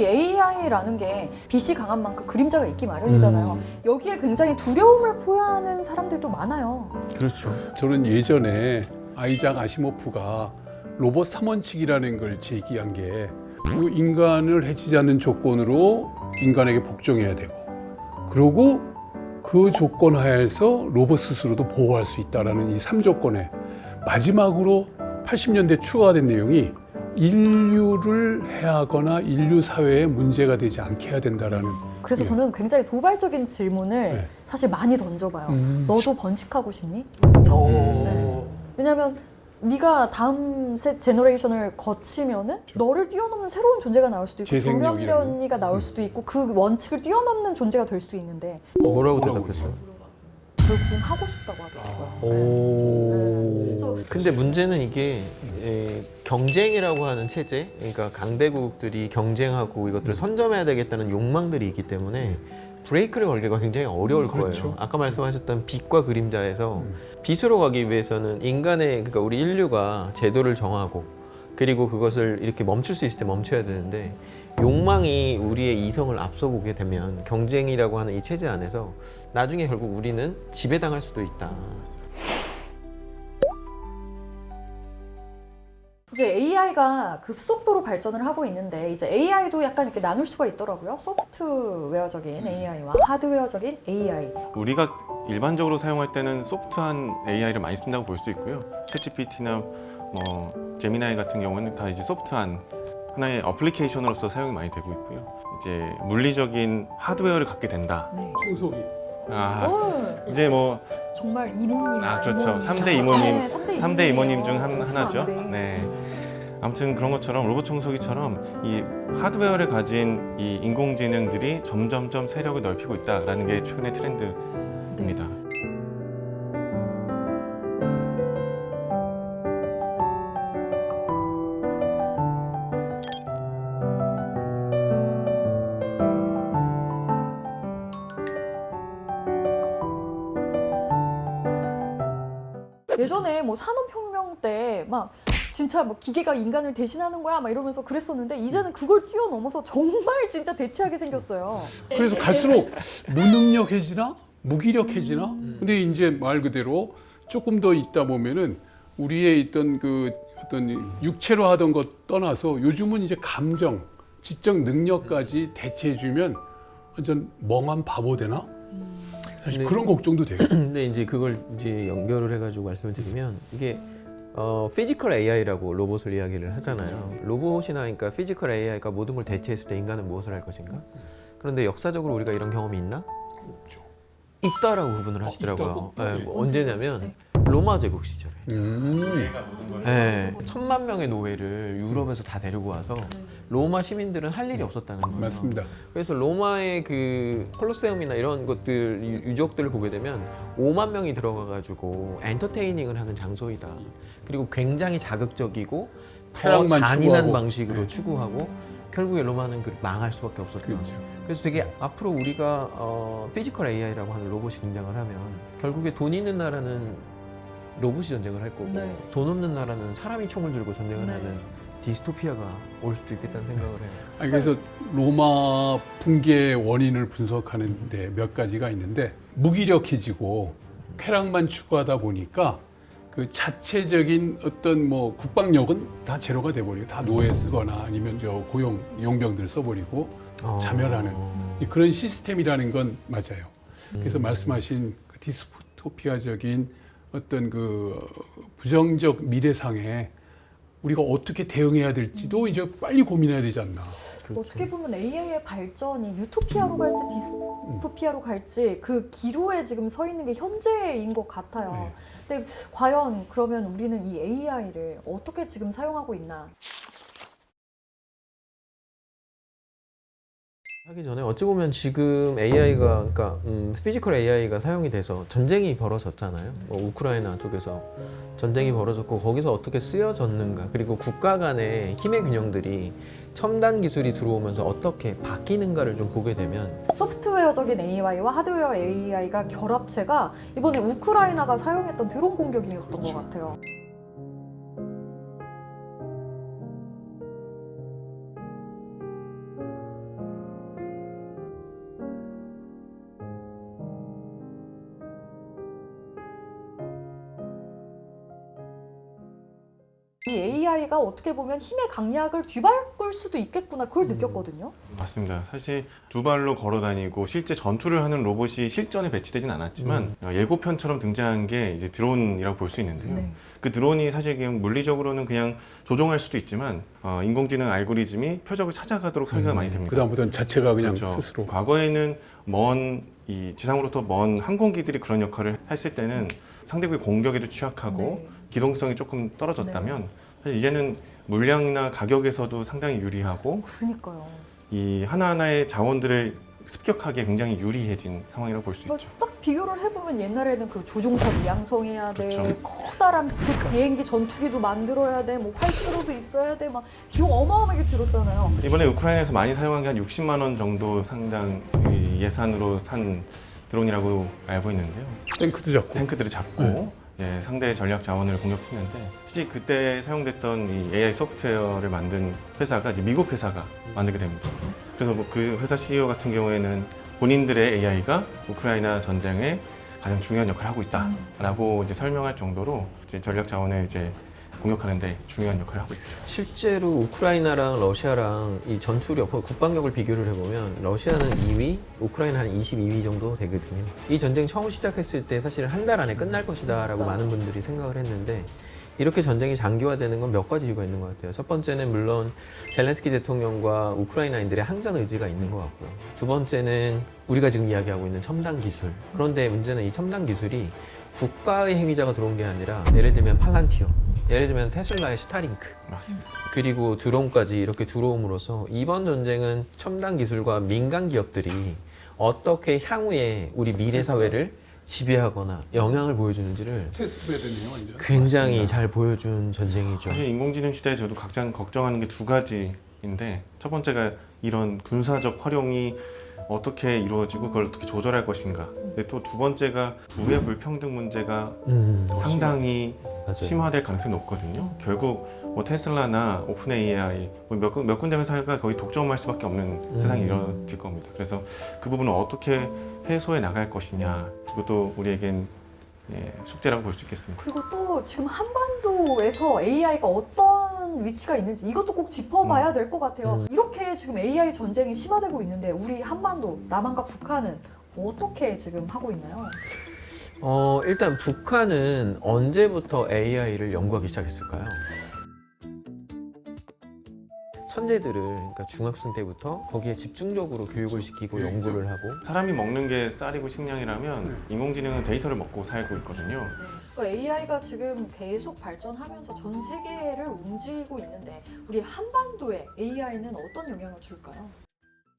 AI라는 게 빛이 강한 만큼 그림자가 있기 마련이잖아요. 여기에 굉장히 두려움을 표하는 사람들도 많아요. 그렇죠. 저는 예전에 아이작 아시모프가 로봇 3원칙이라는 걸 제기한 게 인간을 해치지 않는 조건으로 인간에게 복종해야 되고, 그리고 그 조건 하에서 로봇 스스로도 보호할 수 있다는 이 3조건에 마지막으로 80년대 추가가 된 내용이 인류를 해하거나 인류 사회에 문제가 되지 않게 해야 된다라는. 그래서 예. 저는 굉장히 도발적인 질문을 네. 사실 많이 던져봐요. 너도 번식하고 싶니? 왜냐면 네가 다음 제너레이션을 거치면은 너를 뛰어넘는 새로운 존재가 나올 수도 있고 재생력이라는. 조련변이가 나올 수도 있고 그 원칙을 뛰어넘는 존재가 될 수도 있는데 뭐라고 뭐라고 대답했어요? 결국은 하고 싶다고 하더라고요. 오. 그래서 근데 문제는 이게 경쟁이라고 하는 체제, 그러니까 강대국들이 경쟁하고 이것들을 선점해야 되겠다는 욕망들이 있기 때문에 브레이크를 걸기가 굉장히 어려울 그렇죠. 거예요. 아까 말씀하셨던 빛과 그림자에서 빛으로 가기 위해서는 인간의, 그러니까 우리 인류가 제도를 정하고 그리고 그것을 이렇게 멈출 수 있을 때 멈춰야 되는데, 욕망이 우리의 이성을 앞서보게 되면 경쟁이라고 하는 이 체제 안에서 나중에 결국 우리는 지배당할 수도 있다. 이제 AI가 급속도로 발전을 하고 있는데 이제 AI도 약간 이렇게 나눌 수가 있더라고요. 소프트웨어적인 AI와 하드웨어적인 AI. 우리가 일반적으로 사용할 때는 소프트한 AI를 많이 쓴다고 볼 수 있고요. 챗GPT나 뭐 제미나이 같은 경우는 다 이제 소프트한 하나의 어플리케이션으로서 사용이 많이 되고 있고요. 이제 물리적인 하드웨어를 갖게 된다. 네. 청소기. 이제 뭐 정말 이모님. 그렇죠. 3대 이모님, 네, 3대 이모님 중 없으면 하나죠. 안 돼. 네. 아무튼 그런 것처럼 로봇 청소기처럼 이 하드웨어를 가진 이 인공지능들이 점점점 세력을 넓히고 있다라는 게 최근의 트렌드입니다. 예전에 뭐 산업혁명 때 막 진짜 뭐 기계가 인간을 대신하는 거야 막 이러면서 그랬었는데 이제는 그걸 뛰어넘어서 정말 진짜 대체하게 생겼어요. 그래서 갈수록 무능력해지나 무기력해지나. 근데 이제 말 그대로 조금 더 있다 보면은 우리의 있던 그 어떤 육체로 하던 것 떠나서 요즘은 이제 감정, 지적 능력까지 대체해주면 완전 멍한 바보 되나? 사실 네. 그런 걱정도 돼요. 근데 이제 그걸 이제 연결을 해가지고 말씀을 드리면 이게 피지컬 AI라고 로봇을 이야기를 하잖아요. 로봇이나 그러니까 피지컬 AI가 모든 걸 대체했을 때 인간은 무엇을 할 것인가? 그런데 역사적으로 우리가 이런 경험이 있나? 없죠. 있다라고 구분을 하시더라고요. 있다고? 네, 뭐 언제냐면 로마 제국 시절에. 네, 1000만 명의 노예를 유럽에서 다 데리고 와서 로마 시민들은 할 일이 없었다는 거예요. 맞습니다. 그래서 로마의 그 콜로세움이나 이런 것들 유적들을 보게 되면 5만 명이 들어가가지고 엔터테이닝을 하는 장소이다. 그리고 굉장히 자극적이고 더 쾌락만 잔인한 추구하고. 방식으로 네. 추구하고 결국에 로마는 망할 수밖에 없었다. 그렇죠. 그래서 되게 앞으로 우리가 피지컬 AI라고 하는 로봇이 등장을 하면 결국에 돈 있는 나라는 로봇이 전쟁을 할 거고 네. 돈 없는 나라는 사람이 총을 들고 전쟁을 네. 하는 디스토피아가 올 수도 있겠다는 생각을 해요. 아니, 그래서 로마 붕괴의 원인을 분석하는데 몇 가지가 있는데, 무기력해지고 쾌락만 추구하다 보니까 그 자체적인 어떤 뭐 국방력은 다 제로가 돼버리고 다 노예 쓰거나 아니면 저 고용 용병들 써버리고 자멸하는 그런 시스템이라는 건 맞아요. 그래서 말씀하신 그 디스토피아적인 어떤 그 부정적 미래상에 우리가 어떻게 대응해야 될지도 이제 빨리 고민해야 되지 않나. 어떻게 보면 AI의 발전이 유토피아로 갈지 디스토피아로 갈지 그 기로에 지금 서 있는 게 현재인 것 같아요. 근데 과연 그러면 우리는 이 AI를 어떻게 지금 사용하고 있나? 하기 전에 어찌 보면 지금 AI가 그러니까 피지컬 AI가 사용이 돼서 전쟁이 벌어졌잖아요. 뭐 우크라이나 쪽에서 전쟁이 벌어졌고 거기서 어떻게 쓰여졌는가, 그리고 국가 간의 힘의 균형들이 첨단 기술이 들어오면서 어떻게 바뀌는가를 좀 보게 되면 소프트웨어적인 AI와 하드웨어 AI가 결합체가 이번에 우크라이나가 사용했던 드론 공격이었던 것 같아요. 이 AI가 어떻게 보면 힘의 강약을 뒤바꿀 수도 있겠구나 그걸 느꼈거든요. 맞습니다. 사실 두 발로 걸어 다니고 실제 전투를 하는 로봇이 실전에 배치되진 않았지만 예고편처럼 등장한 게 이제 드론이라고 볼 수 있는데요. 네. 그 드론이 사실 그냥 물리적으로는 그냥 조종할 수도 있지만 인공지능 알고리즘이 표적을 찾아가도록 설계가 많이 됩니다. 그다음부터는 자체가 그냥 그렇죠. 스스로. 과거에는 이 지상으로부터 먼 항공기들이 그런 역할을 했을 때는 상대국의 공격에도 취약하고 네. 기동성이 조금 떨어졌다면 사실 이제는 물량이나 가격에서도 상당히 유리하고 그러니까요. 이 하나하나의 자원들을 습격하기에 굉장히 유리해진 상황이라고 볼 수 있죠. 딱 비교를 해보면 옛날에는 그 조종사도 양성해야 돼, 그렇죠. 커다란 그 비행기 전투기도 만들어야 돼, 뭐 활주로도 있어야 돼, 막 비용 어마어마하게 들었잖아요. 이번에 우크라이나에서 많이 사용한 게 한 60만 원 정도 상당 예산으로 산 드론이라고 알고 있는데요. 탱크도 잡고. 탱크들을 잡고 예, 상대의 전략 자원을 공격했는데 사실 그때 사용됐던 이 AI 소프트웨어를 만든 회사가 이제 미국 회사가 만들게 됩니다. 그래서 뭐 그 회사 CEO 같은 경우에는 본인들의 AI가 우크라이나 전쟁에 가장 중요한 역할을 하고 있다라고 이제 설명할 정도로 이제 전략 자원을 이제 공격하는데 중요한 역할을 하고 있어요. 실제로 우크라이나랑 러시아랑 이 전투력, 국방력을 비교를 해보면 러시아는 2위, 우크라이나는 22위 정도 되거든요. 이 전쟁 처음 시작했을 때 사실 한 달 안에 끝날 것이다라고 맞아요. 많은 분들이 생각을 했는데 이렇게 전쟁이 장기화되는 건 몇 가지 이유가 있는 것 같아요. 첫 번째는 물론 젤렌스키 대통령과 우크라이나인들의 항전 의지가 있는 것 같고요. 두 번째는 우리가 지금 이야기하고 있는 첨단 기술. 그런데 문제는 이 첨단 기술이 국가의 행위자가 들어온 게 아니라 예를 들면 팔란티어, 예를 들면 테슬라의 스타링크, 맞습니다. 그리고 드론까지 이렇게 들어옴으로써 이번 전쟁은 첨단 기술과 민간 기업들이 어떻게 향후에 우리 미래 사회를 지배하거나 영향을 보여주는지를 테스트베드네요, 완전. 굉장히 맞습니다. 잘 보여준 전쟁이죠. 사실 인공지능 시대에 저도 가장 걱정하는 게 두 가지인데 첫 번째가 이런 군사적 활용이 어떻게 이루어지고 그걸 어떻게 조절할 것인가. 근데 또 두 번째가 부의 불평등 문제가 상당히 맞아요. 심화될 가능성이 높거든요. 결국 뭐 테슬라나 오픈 AI 몇 군데 회사가 거의 독점할 수밖에 없는 세상이 이뤄질 겁니다. 그래서 그 부분을 어떻게 해소해 나갈 것이냐 이것도 우리에겐 숙제라고 볼 수 있겠습니다. 그리고 또 지금 한반도에서 AI가 어떤 위치가 있는지 이것도 꼭 짚어봐야 될 것 같아요. 이렇게 지금 AI 전쟁이 심화되고 있는데 우리 한반도, 남한과 북한은 어떻게 지금 하고 있나요? 일단 북한은 언제부터 AI를 연구하기 시작했을까요? 천재들을 그러니까 중학생 때부터 거기에 집중적으로 교육을 시키고 연구를 하고 사람이 먹는 게 쌀이고 식량이라면 인공지능은 데이터를 먹고 살고 있거든요. AI가 지금 계속 발전하면서 전 세계를 움직이고 있는데 우리 한반도에 AI는 어떤 영향을 줄까요?